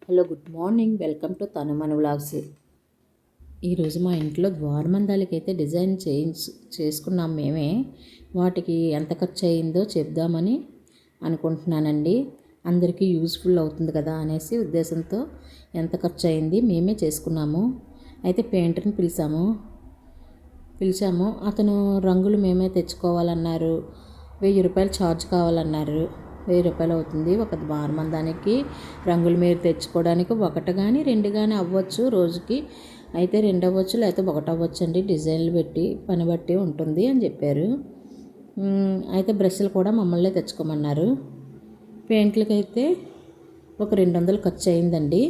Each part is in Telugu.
Hello, good morning. Welcome to తను మన వ్లాగ్స్. ఈరోజు మా ఇంట్లో ద్వారబంధాలకి అయితే డిజైన్ చేసుకున్నాం మేమే. వాటికి ఎంత ఖర్చు అయిందో చెప్దామని అనుకుంటున్నానండి. అందరికీ యూజ్ఫుల్ అవుతుంది కదా అనేసి ఉద్దేశంతో ఎంత ఖర్చు అయింది మేమే చేసుకున్నాము. అయితే పెయింటర్ని పిలిచాము. అతను రంగులు మేమే తెచ్చుకోవాలన్నారు. 1000 రూపాయలు ఛార్జ్ కావాలన్నారు. 1000 రూపాయలు అవుతుంది ఒక ద్వారబంధానికి. రంగులు మీరు తెచ్చుకోవడానికి ఒకటి కానీ 2 కానీ అవ్వచ్చు రోజుకి. అయితే 2 అవ్వచ్చు, లేకపోతే 1 అవ్వచ్చు అండి. డిజైన్లు బట్టి పని బట్టి ఉంటుంది అని చెప్పారు. అయితే బ్రష్లు కూడా మమ్మల్ని తెచ్చుకోమన్నారు. పెయింట్లకి అయితే ఒక 200 ఖర్చు అయిందండి.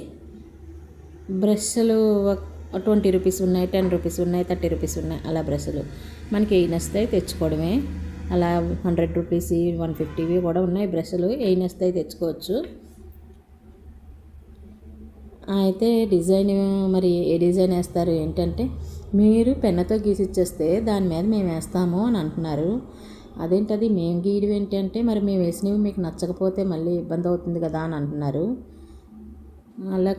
బ్రష్లు 20 రూపీస్ ఉన్నాయి, 10 రూపీస్ ఉన్నాయి, 30 రూపీస్ ఉన్నాయి. అలా బ్రష్లు మనకి ఏ నస్తాయి తెచ్చుకోవడమే. అలా 100 రూపీస్ 150 కూడా ఉన్నాయి బ్రష్లు. ఏ నస్తాయి తెచ్చుకోవచ్చు. అయితే డిజైన్ మరి ఏ డిజైన్ వేస్తారు ఏంటంటే, మీరు పెన్నతో గీసిచ్చేస్తే దాని మీద మేము వేస్తాము అని అంటున్నారు. అదేంటది మేము గీయడం ఏంటంటే, మరి మేము వేసినవి మీకు నచ్చకపోతే మళ్ళీ ఇబ్బంది అవుతుంది కదా అని అంటున్నారు. అలా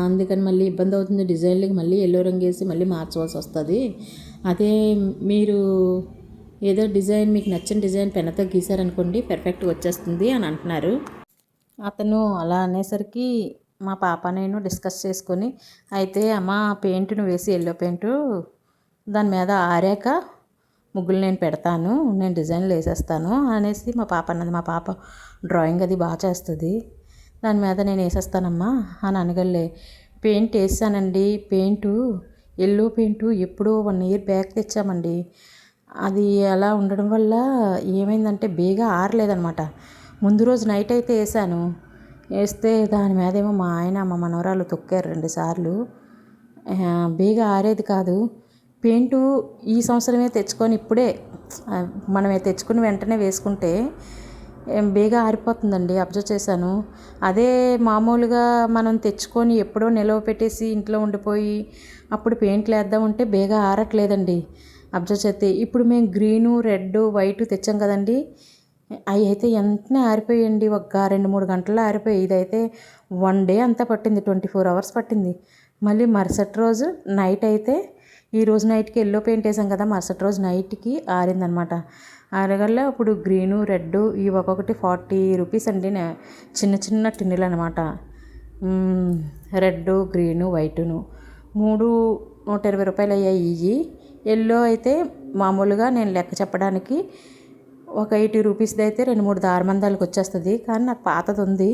అందుకని మళ్ళీ ఇబ్బంది అవుతుంది. డిజైన్లకి మళ్ళీ ఎల్లో రంగు వేసి మళ్ళీ మార్చవలసి వస్తుంది. అదే మీరు ఏదో డిజైన్ మీకు నచ్చిన డిజైన్ పెన్నతో గీసారనుకోండి, పర్ఫెక్ట్గా వచ్చేస్తుంది అని అంటున్నారు. అతను అలా అనేసరికి మా పాప నేను డిస్కస్ చేసుకొని, అయితే అమ్మ పెయింట్ను వేసి ఎల్లో పెయింటు దాని మీద ఆరాక ముగ్గులు నేను పెడతాను, నేను డిజైన్లు వేసేస్తాను అనేసి మా పాప అన్నది. మా పాప డ్రాయింగ్ అది బాగా చేస్తుంది. దాని మీద నేను వేసేస్తానమ్మా అని అనగలే. పెయింట్ వేసానండి. ఎల్లో పెయింటు ఎప్పుడో 1 ఇయర్ బ్యాక్ తెచ్చామండి. అది అలా ఉండడం వల్ల ఏమైందంటే బేగా ఆరలేదనమాట. ముందు రోజు నైట్ అయితే వేస్తే దాని మీద ఏమో మా ఆయన మా మనవరాలు తొక్కారు 2 సార్లు. బేగా ఆరేది కాదు. పెయింటు ఈ సంవత్సరమే తెచ్చుకొని ఇప్పుడే మనమే తెచ్చుకుని వెంటనే వేసుకుంటే బేగా ఆరిపోతుందండి. అబ్జర్వ్ చేశాను. అదే మామూలుగా మనం తెచ్చుకొని ఎప్పుడో నిలవ పెట్టేసి ఇంట్లో ఉండిపోయి అప్పుడు పెయింట్లు వేద్దామంటే బేగా ఆరట్లేదండి. అబ్జర్వ్ చేస్తే ఇప్పుడు మేము గ్రీను, రెడ్, వైట్ తెచ్చాం కదండి. అవి అయితే వెంటనే ఆరిపోయాయండి. ఒక 2-3 గంటల్లో ఆరిపోయాయి. ఇదైతే 1 డే అంతా పట్టింది, 24 అవర్స్ పట్టింది. మళ్ళీ మరుసటి రోజు నైట్ అయితే, ఈ రోజు నైట్కి ఎల్లో పెయింట్ వేసాం కదా, మరుసటి రోజు నైట్కి ఆరిందనమాట. ఆరగల్ల ఇప్పుడు గ్రీను, రెడ్ ఇవి ఒక్కొక్కటి 40 రూపీస్ అండి. చిన్న చిన్న టిన్నులు అనమాట. రెడ్, గ్రీను, వైటును 3 120 రూపాయలు అయ్యాయి. ఇవి ఎల్లో అయితే మామూలుగా నేను లెక్క చెప్పడానికి ఒక 80 రూపీస్ది అయితే 2-3 దారబంధాలకు వచ్చేస్తుంది. కానీ నాకు పాతది ఉంది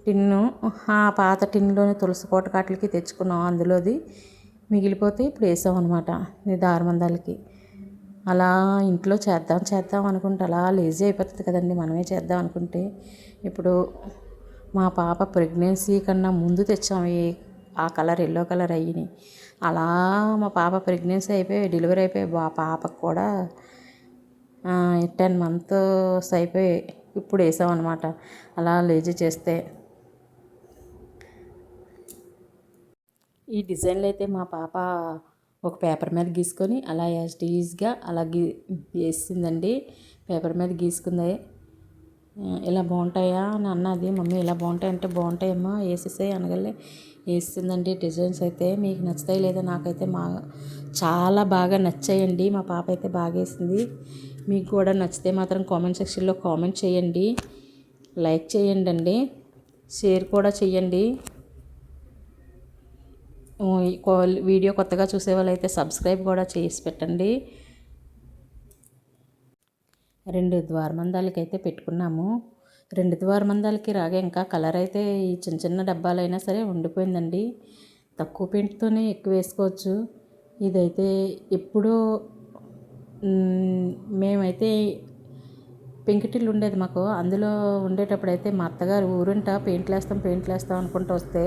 టిన్ను. ఆ పాత టిన్నులోని తులసి కోట కాట్లకి తెచ్చుకున్నాం. అందులోది మిగిలిపోతే ఇప్పుడు వేసాం అనమాట ఈ దారబంధాలకి. అలా ఇంట్లో చేద్దాం అనుకుంటే అలా లేజీ అయిపోతుంది కదండి మనమే చేద్దాం అనుకుంటే. ఇప్పుడు మా పాప ప్రెగ్నెన్సీ కన్నా ముందు తెచ్చాము ఆ కలర్ ఎల్లో కలర్ అయ్యి. అలా మా పాప ప్రెగ్నెన్సీ అయిపోయి డెలివరీ అయిపోయి మా పాపకు కూడా 10 months అయిపోయి ఇప్పుడు వేసామన్నమాట. అలా లేజీ చేస్తే ఈ డిజైన్లు అయితే మా పాప ఒక పేపర్ మీద గీసుకొని అలా యాజ్టీజ్గా అలా వేసిందండి. పేపర్ మీద గీసుకుంది. ఇలా బాగుంటాయా అని అన్నది. మమ్మీ ఇలా బాగుంటాయంటే బాగుంటాయమ్మా వేసేసాయి అనగలే. వేసిందండి. డిజైన్స్ అయితే మీకు నచ్చుతాయి లేదా, నాకైతే చాలా బాగా నచ్చాయండి. మా పాప అయితే బాగా వేసింది. మీకు కూడా నచ్చితే మాత్రం కామెంట్ సెక్షన్లో కామెంట్ చేయండి, లైక్ చేయండి అండి, షేర్ కూడా చేయండి. వీడియో కొత్తగా చూసే వాళ్ళైతే సబ్స్క్రైబ్ కూడా చేసి పెట్టండి. 2 ద్వారబంధాలకి అయితే పెట్టుకున్నాము. 2 ద్వారబంధాలకి రాగా ఇంకా కలర్ అయితే ఈ చిన్న చిన్న డబ్బాలైనా సరే ఉండిపోయిందండి. తక్కువ పెయింట్తోనే ఎక్కువ వేసుకోవచ్చు. ఇదైతే ఎప్పుడో మేమైతే పెంకుటిల్లు ఉండేది మాకు. అందులో ఉండేటప్పుడు అయితే మా అత్తగారు ఊరుంట పెయింట్లు వేస్తాం అనుకుంటూ వస్తే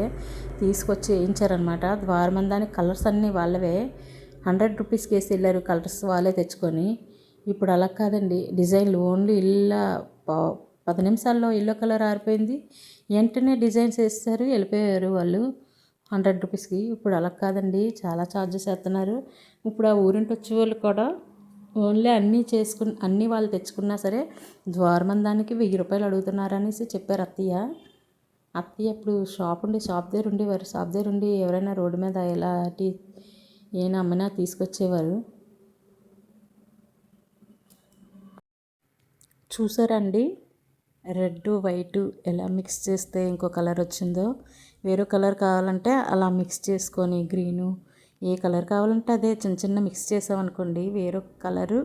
తీసుకొచ్చి వేయించారనమాట. ద్వారబంధానికి కలర్స్ అన్నీ వాళ్ళవే. 100 రూపీస్కి వేసి వెళ్ళారు కలర్స్ వాళ్ళే తెచ్చుకొని. ఇప్పుడు అలా కాదండి. డిజైన్లు ఓన్లీ 10 నిమిషాల్లో ఎల్లో కలర్ ఆరిపోయింది. వెంటనే డిజైన్స్ వేస్తారు, వెళ్ళిపోయారు వాళ్ళు 100 రూపీస్కి. ఇప్పుడు అలా కాదండి, చాలా ఛార్జెస్ వేస్తున్నారు. ఇప్పుడు ఆ ఊరింటి వచ్చే వాళ్ళు కూడా ఓన్లీ అన్నీ వాళ్ళు తెచ్చుకున్నా సరే ద్వారబంధానికి 1000 రూపాయలు అడుగుతున్నారు అనేసి చెప్పారు అత్తయ్య. అత్తయ్య అప్పుడు షాప్ దగ్గర ఉండేవారు. షాప్ దగ్గర ఉండి ఎవరైనా రోడ్డు మీద ఎలాంటి ఏమైనా అమ్మినా తీసుకొచ్చేవారు. చూసారండి రెడ్ వైట్ ఎలా మిక్స్ చేస్తే ఇంకో కలర్ వచ్చిందో. వేరే కలర్ కావాలంటే అలా మిక్స్ చేసుకొని గ్రీను ఏ కలర్ కావాలంటే అదే చిన్న చిన్న మిక్స్ చేసామనుకోండి వేరొక కలరు,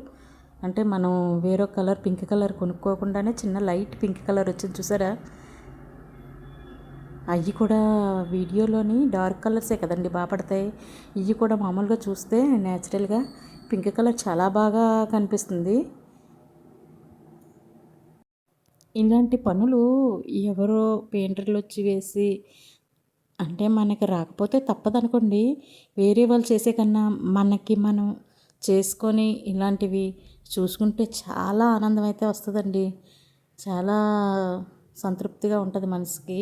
అంటే మనం వేరొక కలర్ పింక్ కలర్ కొనుక్కోకుండానే చిన్న లైట్ పింక్ కలర్ వచ్చింది చూసారా. అవి కూడా వీడియోలోని డార్క్ కలర్సే కదండి బాగా పడతాయి. ఇవి కూడా మామూలుగా చూస్తే న్యాచురల్గా పింక్ కలర్ చాలా బాగా కనిపిస్తుంది. ఇలాంటి పనులు ఎవరో పెయింటర్లు వచ్చి వేసి అంటే మనకి రాకపోతే తప్పదనుకోండి, వేరే వాళ్ళు చేసే కన్నా మనకి మనం చేసుకొని ఇలాంటివి చూసుకుంటే చాలా ఆనందం అయితే వస్తుందండి. చాలా సంతృప్తిగా ఉంటుంది మనసుకి.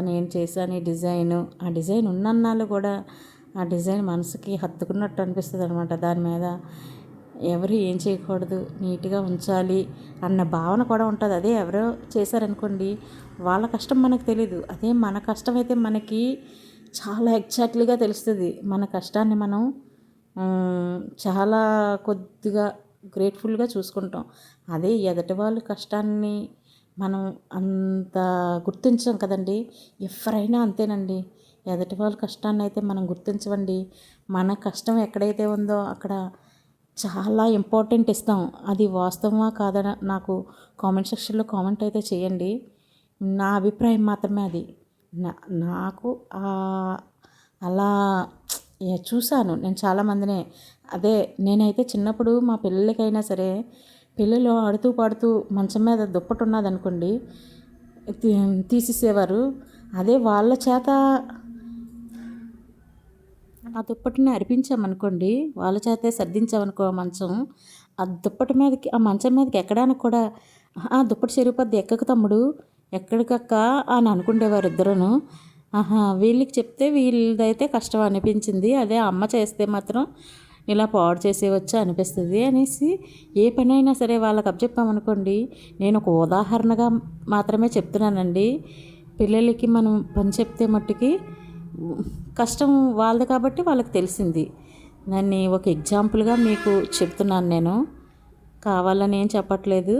నేను చేశాను ఈ డిజైను, ఆ డిజైన్ ఉన్నన్నాళ్ళు కూడా ఆ డిజైన్ మనసుకి హత్తుకున్నట్టు అనిపిస్తుంది అనమాట. దాని మీద ఎవరు ఏం చేయకూడదు, నీట్గా ఉంచాలి అన్న భావన కూడా ఉంటుంది. అదే ఎవరో చేశారనుకోండి వాళ్ళ కష్టం మనకు తెలీదు, అదే మన కష్టం అయితే మనకి చాలా ఎగ్జాక్ట్లీగా తెలుస్తుంది. మన కష్టాన్ని మనం చాలా కొద్దిగా గ్రేట్ఫుల్గా చూసుకుంటాం. అదే ఎదుటి వాళ్ళ కష్టాన్ని మనం అంత గుర్తించాం కదండి. ఎవరైనా అంతేనండి, ఎదుటి వాళ్ళ కష్టాన్ని అయితే మనం గుర్తించవండి. మన కష్టం ఎక్కడైతే ఉందో అక్కడ చాలా ఇంపార్టెంట్ ఇస్తాం. అది వాస్తవమా కాదా నాకు కామెంట్ సెక్షన్లో కామెంట్ అయితే చేయండి. నా అభిప్రాయం మాత్రమే అది. నాకు అలా చూశాను నేను చాలామందినే. అదే నేనైతే చిన్నప్పుడు మా పిల్లలకైనా సరే, పిల్లలు ఆడుతూ పాడుతూ మంచం మీద దుప్పటి ఉన్నదనుకోండి తీసేసేవారు. అదే వాళ్ళ చేత ఆ దుప్పటిని అరిపించామనుకోండి, వాళ్ళ చేతే సర్దించామనుకో మంచం, ఆ దుప్పటి మీదకి ఆ మంచం మీదకి ఎక్కడానికి కూడా ఆ దుప్పటి చెరిగిపోద్ది ఎక్కకు తమ్ముడు ఎక్కడికక్క అని అనుకుండేవారు ఇద్దరును. వీళ్ళకి చెప్తే వీళ్ళదైతే కష్టం అనిపించింది, అదే అమ్మ చేస్తే మాత్రం ఇలా పాడు చేసేవచ్చు అనిపిస్తుంది అనేసి ఏ పని అయినా సరే వాళ్ళకి అప్పచెప్పామనుకోండి. నేను ఒక ఉదాహరణగా మాత్రమే చెప్తున్నానండి. పిల్లలకి మనం పని చెప్తే మట్టుకి కష్టం వాళ్ళది కాబట్టి వాళ్ళకి తెలిసింది. దాన్ని ఒక ఎగ్జాంపుల్గా మీకు చెప్తున్నాను, నేను కావాలని ఏం చెప్పట్లేదు.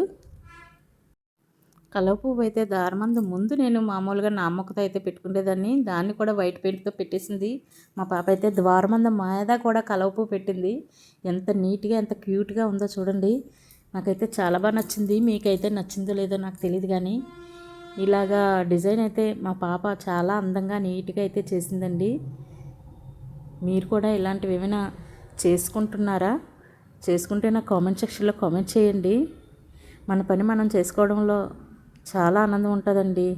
కలవ పువ్వు అయితే దారమందు ముందు నేను మామూలుగా నా మొక్కతో అయితే పెట్టుకునేదాన్ని, దాన్ని కూడా వైట్ పెయింట్తో పెట్టేసింది మా పాప. అయితే ద్వారమందం మీద కూడా కలవ పువ్వు పెట్టింది. ఎంత నీట్గా ఎంత క్యూట్గా ఉందో చూడండి. నాకైతే చాలా బాగా నచ్చింది. మీకైతే నచ్చిందో లేదో నాకు తెలియదు, కానీ ఇలాగా డిజైన్ అయితే మా పాప చాలా అందంగా నీట్గా అయితే చేసిందండి. మీరు కూడా ఇలాంటివి ఏమైనా చేసుకుంటున్నారా? చేసుకుంటే నాకు కామెంట్ సెక్షన్లో కామెంట్ చేయండి. మన పని మనం చేసుకోవడంలో చాలా ఆనందం ఉంటుందండి.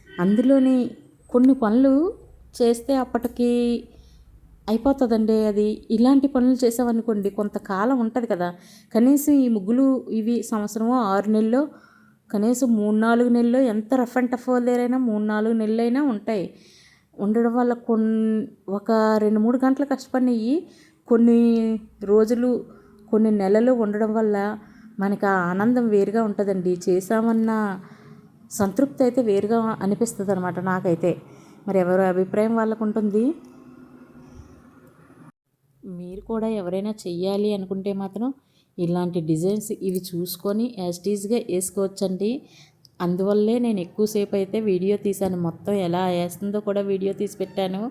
అందులోని కొన్ని పనులు చేస్తే అప్పటికి అయిపోతుందండి. అది ఇలాంటి పనులు చేసామనుకోండి కొంతకాలం ఉంటుంది కదా. కనీసం ఈ ముగ్గులు ఇవి సంవత్సరమో 6 నెలల్లో, కనీసం 3-4 నెలల్లో, ఎంత రఫ్ అండ్ టఫ్ వాళ్ళైనా 3-4 నెలలైనా ఉంటాయి. ఉండడం వల్ల ఒక 2-3 గంటలు కష్టపడినవి కొన్ని రోజులు కొన్ని నెలలు ఉండడం వల్ల మనకు ఆ ఆనందం వేరుగా ఉంటుందండి. చేసామన్న సంతృప్తి అయితే వేరుగా అనిపిస్తుంది అనమాట నాకైతే. మరి ఎవరి అభిప్రాయం వాళ్ళకు ఉంటుంది. మీరు కూడా ఎవరైనా చెయ్యాలి అనుకుంటే మాత్రం ఇలాంటి డిజైన్స్ ఇవి చూసుకొని యాస్టీజ్గా వేసుకోవచ్చండి. అందువల్లే నేను ఎక్కువసేపు అయితే వీడియో తీశాను, మొత్తం ఎలా వేస్తుందో కూడా వీడియో తీసి పెట్టాను.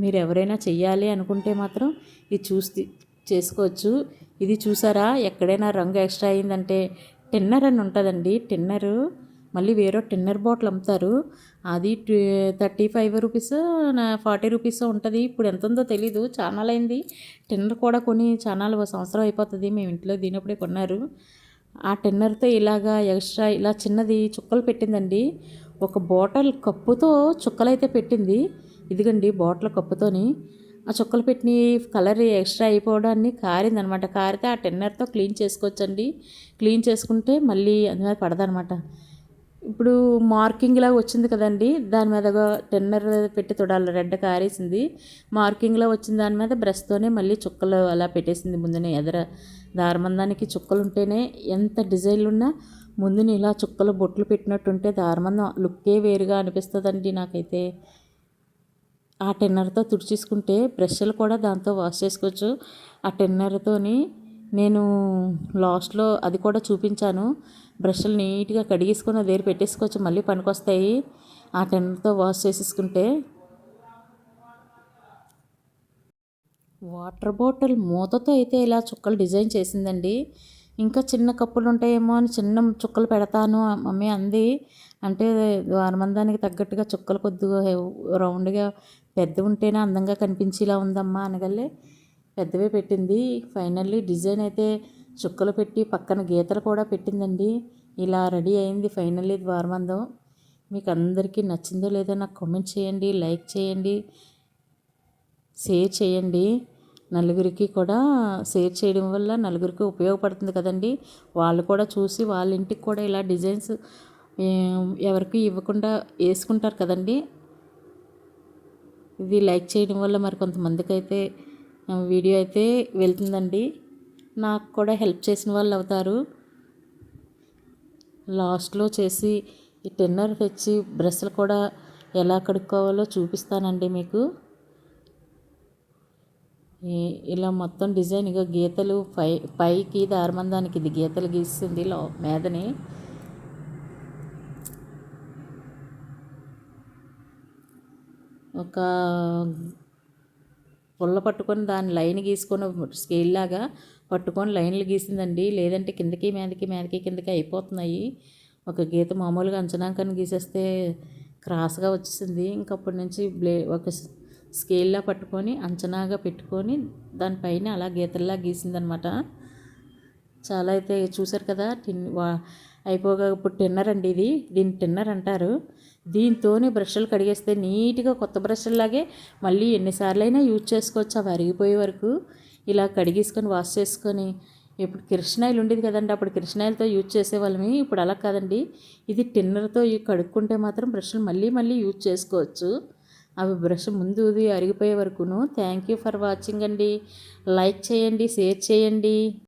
మీరు ఎవరైనా చెయ్యాలి అనుకుంటే మాత్రం ఇది చూసి చేసుకోవచ్చు. ఇది చూసారా, ఎక్కడైనా రంగు ఎక్స్ట్రా అయిందంటే టిన్నర్ అని ఉంటుందండి. టిన్నరు మళ్ళీ వేరే టిన్నర్ బాటిల్ అమ్ముతారు. అది 35 రూపీస్ 40 రూపీస్ ఉంటుంది. ఇప్పుడు ఎంత ఉందో తెలీదు, ఛానల్ అయింది. టిన్నర్ కూడా కొని ఛానల్ 1 సంవత్సరం అయిపోతుంది. మేము ఇంట్లో దీనప్పుడే కొన్నారు. ఆ టిన్నర్తో ఇలాగా ఎక్స్ట్రా ఇలా చిన్నది చుక్కలు పెట్టిందండి. ఒక బాటిల్ కప్పుతో చుక్కలైతే పెట్టింది. ఇదిగండి బాటిల్ కప్పుతోని ఆ చుక్కలు పెట్టిన కలర్ ఎక్స్ట్రా అయిపోవడాన్ని కారిందనమాట. కారితే ఆ టిన్నర్తో క్లీన్ చేసుకోవచ్చండి. క్లీన్ చేసుకుంటే మళ్ళీ అది మీద పడదనమాట. ఇప్పుడు మార్కింగ్ లాగా వచ్చింది కదండి, దాని మీద టిన్నర్ పెట్టి తుడాలి, రెడ్ కారేసింది. మార్కింగ్లో వచ్చిన దాని మీద బ్రష్తోనే మళ్ళీ చుక్కలు అలా పెట్టేసింది. ముందునే ఎదర దారమందానికి చుక్కలు ఉంటేనే ఎంత డిజైన్లు ఉన్నా ముందుని ఇలా చుక్కలు బొట్లు పెట్టినట్టుంటే దారమందం లుక్కే వేరుగా అనిపిస్తుందండి నాకైతే. ఆ టెన్నర్తో తుడిచేసుకుంటే బ్రష్లు కూడా దాంతో వాష్ చేసుకోవచ్చు. ఆ టెన్నర్తోని నేను లాస్ట్లో అది కూడా చూపించాను. బ్రష్లు నీట్గా కడిగేసుకొని దగ్గర పెట్టేసుకోవచ్చు, మళ్ళీ పనికొస్తాయి ఆ టెన్నర్తో వాష్ చేసేసుకుంటే. వాటర్ బాటిల్ మూతతో అయితే ఇలా చుక్కలు డిజైన్ చేసిందండి. ఇంకా చిన్న కప్పులు ఉంటాయేమో అని చిన్న చుక్కలు పెడతాను మమ్మీ అంది. అంటే ద్వారబంధానికి తగ్గట్టుగా చుక్కలు కొద్దిగా రౌండ్గా పెద్దవి ఉంటేనే అందంగా కనిపించేలా ఉందమ్మా అనగలే పెద్దవే పెట్టింది. ఫైనల్లీ డిజైన్ అయితే చుక్కలు పెట్టి పక్కన గీతలు కూడా పెట్టిందండి. ఇలా రెడీ అయింది ఫైనల్లీ ద్వారబంధం. మీకు అందరికీ నచ్చిందో లేదో నాకు కామెంట్ చేయండి, లైక్ చేయండి, షేర్ చేయండి. నలుగురికి కూడా షేర్ చేయడం వల్ల నలుగురికి ఉపయోగపడుతుంది కదండి. వాళ్ళు కూడా చూసి వాళ్ళ ఇంటికి కూడా ఇలా డిజైన్స్ ఎవరికి ఇవ్వకుండా వేసుకుంటారు కదండి. ఇది లైక్ చేయడం వల్ల మరి కొంతమందికి అయితే వీడియో అయితే వెళ్తుందండి. నాకు కూడా హెల్ప్ చేసిన వాళ్ళు అవుతారు. లాస్ట్లో చేసి ఈ టెన్నర్ తెచ్చి బ్రష్లు కూడా ఎలా కడుక్కోవాలో చూపిస్తానండి మీకు. ఇలా మొత్తం డిజైన్గా గీతలు పైకి దారమందానికి ఇది గీతలు గీసింది మీదని. ఒక పుల్ల పట్టుకొని దాని లైన్ గీసుకొని స్కేల్ లాగా పట్టుకొని లైన్లు గీసిందండి. లేదంటే కిందకి మీదకి కిందకి అయిపోతున్నాయి. ఒక గీత మామూలుగా అంచనాకని గీసేస్తే క్రాస్గా వచ్చేసింది. ఇంకప్పటి నుంచి ఒక స్కేల్లా పట్టుకొని అంచనాగా పెట్టుకొని దానిపైన అలా గీతల్లా గీసిందనమాట. చాలా అయితే చూసారు కదా. అయిపోగా ఇప్పుడు టిన్నర్ అండి ఇది. దీన్ని టిన్నర్ అంటారు. దీంతోనే బ్రష్లు కడిగేస్తే నీట్గా కొత్త బ్రష్లాగే మళ్ళీ ఎన్నిసార్లైనా యూజ్ చేసుకోవచ్చు అవి అరిగిపోయే వరకు. ఇలా కడిగేసుకొని వాష్ చేసుకొని ఇప్పుడు కిరసనాయిల్ ఉండేది కదండి, అప్పుడు కిరసనాయిల్తో యూజ్ చేసేవాళ్ళమి. ఇప్పుడు అలా కాదండి, ఇది టిన్నర్తో కడుక్కుంటే మాత్రం బ్రష్లు మళ్ళీ యూజ్ చేసుకోవచ్చు. అవి బ్రష్ ముందుది అరిగిపోయే వరకును. థ్యాంక్ యూ ఫర్ వాచింగ్ అండి. లైక్ చేయండి, షేర్ చేయండి.